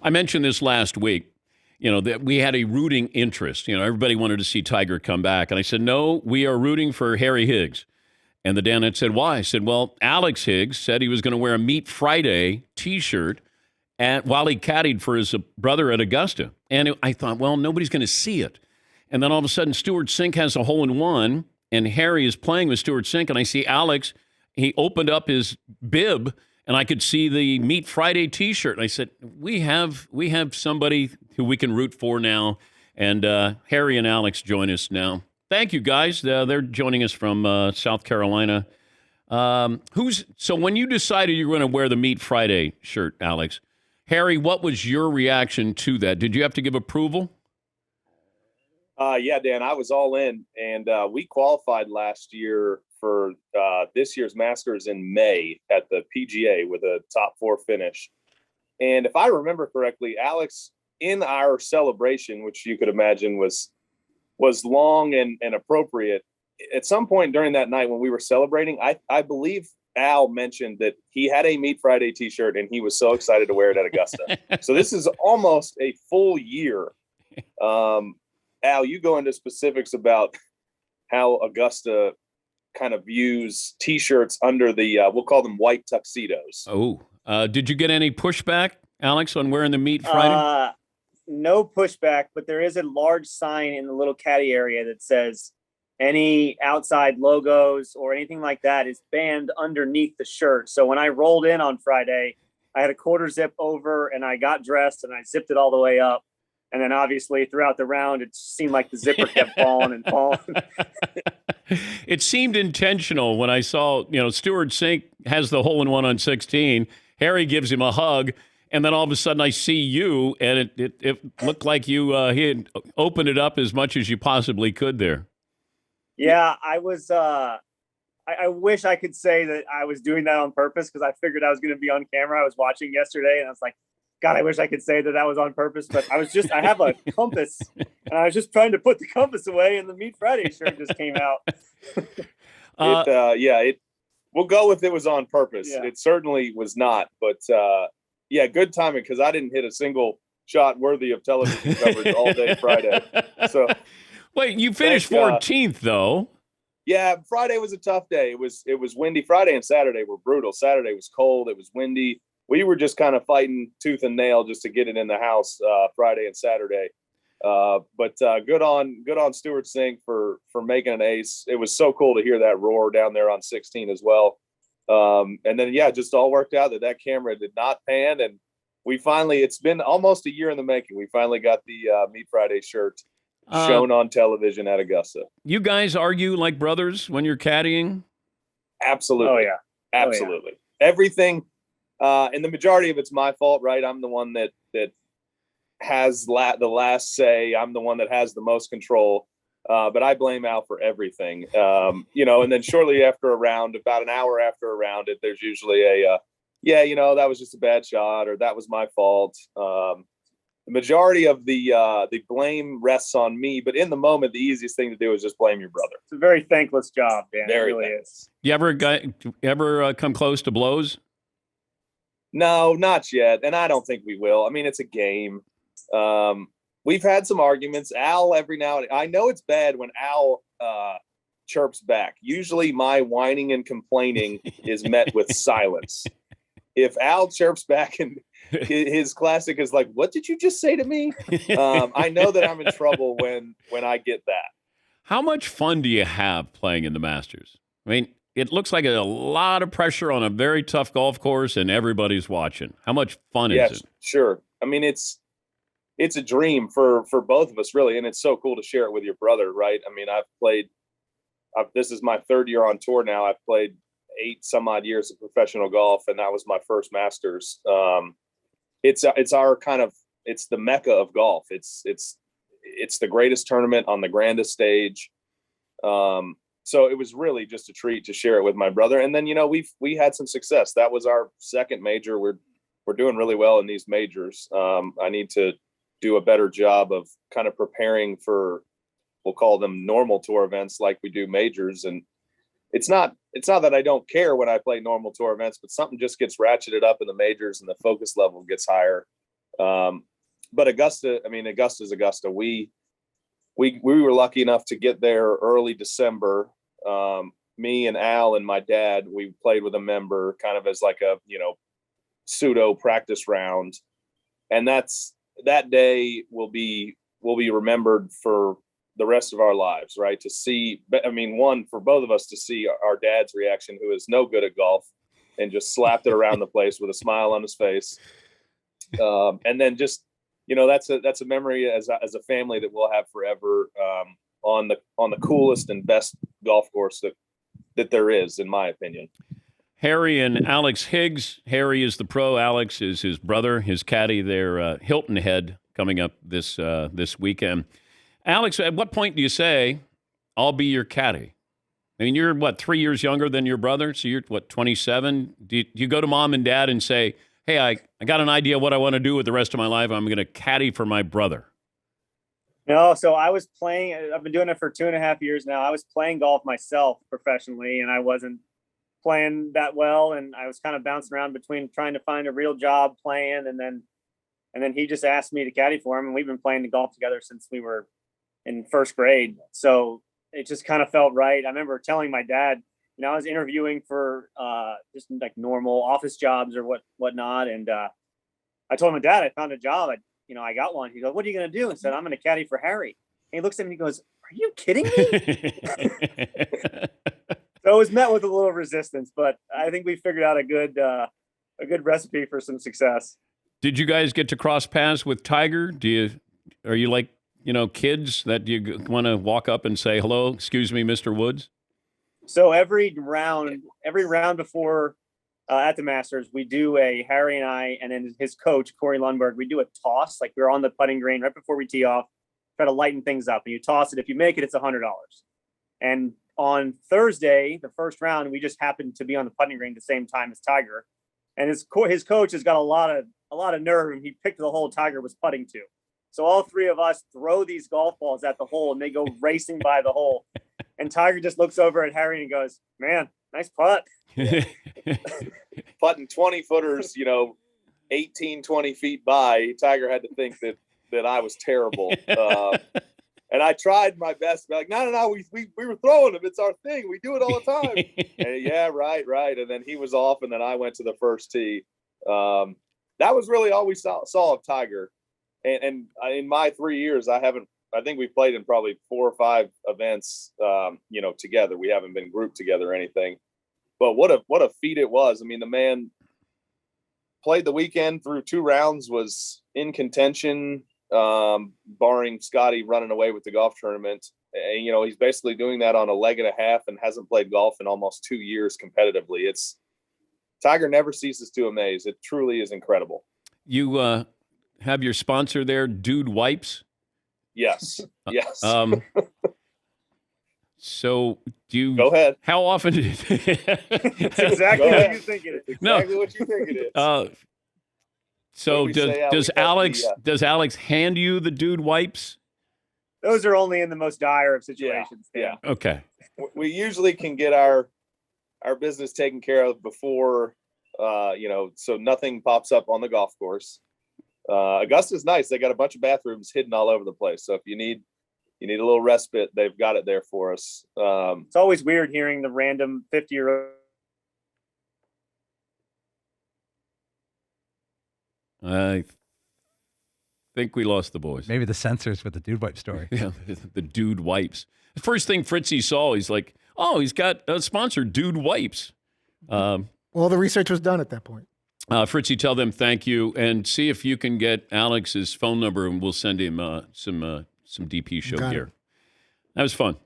I mentioned this last week, that we had a rooting interest. Everybody wanted to see Tiger come back. And I said, no, we are rooting for Harry Higgs. And the Dan had said, why? I said, well, Alex Higgs said he was going to wear a Meat Friday T-shirt while he caddied for his brother at Augusta. And I thought, well, nobody's going to see it. And then all of a sudden, Stewart Cink has a hole-in-one, and Harry is playing with Stewart Cink, and I see Alex. He opened up his bib, and I could see the Meat Friday T-shirt. And I said, we have somebody who we can root for now. And Harry and Alex join us now. Thank you, guys. They're joining us from South Carolina. So when you decided you were going to wear the Meat Friday shirt, Alex, Harry, what was your reaction to that? Did you have to give approval? Yeah, Dan, I was all in, and we qualified last year for this year's Masters in May at the PGA with a top 4 finish. And if I remember correctly, Alex, in our celebration, which you could imagine was long and appropriate, at some point during that night when we were celebrating, I believe Al mentioned that he had a Meat Friday T-shirt and he was so excited to wear it at Augusta. So this is almost a full year. Al, you go into specifics about how Augusta kind of views T-shirts under the, we'll call them white tuxedos. Oh, did you get any pushback, Alex, on wearing the Meat Friday? No pushback, but there is a large sign in the little caddy area that says any outside logos or anything like that is banned underneath the shirt. So when I rolled in on Friday, I had a quarter zip over and I got dressed and I zipped it all the way up. And then obviously throughout the round, it seemed like the zipper kept falling and falling. It seemed intentional when I saw, Stewart Cink has the hole-in-one on 16. Harry gives him a hug. And then all of a sudden I see you, and it looked like he had opened it up as much as you possibly could there. Yeah, I was I wish I could say that I was doing that on purpose because I figured I was going to be on camera. I was watching yesterday, and I was like, God, I wish I could say that was on purpose, but I have a compass, and I was just trying to put the compass away, and the Meat Friday shirt just came out. We'll go with it was on purpose. Yeah. It certainly was not, but good timing because I didn't hit a single shot worthy of television coverage all day Friday. So, wait, you finished 14th though. Yeah, Friday was a tough day. It was windy. Friday and Saturday were brutal. Saturday was cold. It was windy. We were just kind of fighting tooth and nail just to get it in the house Friday and Saturday. But good on Stewart Cink for making an ace. It was so cool to hear that roar down there on 16 as well. And then, just all worked out that camera did not pan. And it's been almost a year in the making. We finally got the Meat Friday shirt shown on television at Augusta. You guys argue like brothers when you're caddying? Absolutely. Oh, yeah. Absolutely. Everything. And the majority of it's my fault, right? I'm the one that has the last say. I'm the one that has the most control. But I blame Al for everything. And then shortly after a round, about an hour after a round, there's usually that was just a bad shot or that was my fault. The majority of the blame rests on me, but in the moment, the easiest thing to do is just blame your brother. It's a very thankless job, Dan. Very it really thankless. is. You ever come close to blows? No, not yet. And I don't think we will. I mean, it's a game. We've had some arguments. Al, every now and I know it's bad when Al chirps back. Usually my whining and complaining is met with silence. If Al chirps back and his classic is like, what did you just say to me? I know that I'm in trouble when I get that. How much fun do you have playing in the Masters? I mean, it looks like a lot of pressure on a very tough golf course and everybody's watching. How much fun is it? Sure. I mean, it's a dream for both of us, really. And it's so cool to share it with your brother, right? I mean, this is my third year on tour now. I've played 8 some odd years of professional golf, and that was my first Masters. It's the Mecca of golf. It's the greatest tournament on the grandest stage. So it was really just a treat to share it with my brother. And then, we had some success. That was our second major. We're doing really well in these majors. I need to do a better job of kind of preparing for, we'll call them normal tour events like we do majors. And it's not that I don't care when I play normal tour events, but something just gets ratcheted up in the majors and the focus level gets higher. But Augusta's Augusta. We were lucky enough to get there early December. Me and Al and my dad, we played with a member kind of as like a, pseudo practice round. And that day will be remembered for the rest of our lives, right? To see, one, for both of us to see our dad's reaction, who is no good at golf, and just slapped it around the place with a smile on his face. And then just, that's a memory as a family that we'll have forever, on the coolest and best golf course that there is, in my opinion. Harry and Alex Higgs. Harry is the pro. Alex is his brother, his caddy. They're Hilton Head coming up this weekend. Alex, at what point do you say, I'll be your caddy? I mean, you're, 3 years younger than your brother? So you're, 27? Do you go to mom and dad and say, hey, I got an idea what I want to do with the rest of my life. I'm going to caddy for my brother? No, so I was playing. I've been doing it for 2.5 years now. I was playing golf myself professionally, and I wasn't playing that well. And I was kind of bouncing around between trying to find a real job playing, and then he just asked me to caddy for him. And we've been playing the golf together since we were in first grade. So it just kind of felt right. I remember telling my dad, I was interviewing for just like normal office jobs or whatnot. And I told my dad I found a job. I got one. He goes, what are you going to do? And said, I'm going to caddy for Harry. And he looks at me and he goes, are you kidding me? So it was met with a little resistance, but I think we figured out a good recipe for some success. Did you guys get to cross paths with Tiger? Are you like, kids that you want to walk up and say, hello, excuse me, Mr. Woods? So every round before at the Masters, we do Harry and I, and then his coach, Corey Lundberg, we do a toss. Like we're on the putting green right before we tee off, try to lighten things up. And you toss it. If you make it, it's $100. And on Thursday, the first round, we just happened to be on the putting green at the same time as Tiger. And his coach has got a lot of nerve, and he picked the hole Tiger was putting to. So all three of us throw these golf balls at the hole, and they go racing by the hole. And Tiger just looks over at Harry and goes, man, nice putt. Putting 20-footers, 18, 20 feet by, Tiger had to think that I was terrible. And I tried my best to be like, no, we were throwing them. It's our thing. We do it all the time. And yeah, right. And then he was off, and then I went to the first tee. That was really all we saw of Tiger. And in my 3 years, I think we played in probably 4 or 5 events, together. We haven't been grouped together or anything. But what a feat it was. I mean, the man played the weekend through 2 rounds, was in contention, barring Scotty running away with the golf tournament. And, he's basically doing that on a leg and a half and hasn't played golf in almost 2 years competitively. Tiger never ceases to amaze. It truly is incredible. You have your sponsor there, Dude Wipes? Yes. So do you go ahead? How often? It's exactly what you think it is. Exactly what you think it is. So does Alex hand you the Dude Wipes? Those are only in the most dire of situations. Yeah. Okay. We usually can get our business taken care of before, so nothing pops up on the golf course. Augusta's nice. They got a bunch of bathrooms hidden all over the place. So if you need a little respite, they've got it there for us. It's always weird hearing the random 50-year-old. I think we lost the boys. Maybe the censors with the Dude Wipe story. Yeah, the Dude Wipes. The first thing Fritzy saw, he's like, oh, he's got a sponsor, Dude Wipes. Well, the research was done at that point. Fritzy, tell them thank you, and see if you can get Alex's phone number, and we'll send him some DP show gear. That was fun.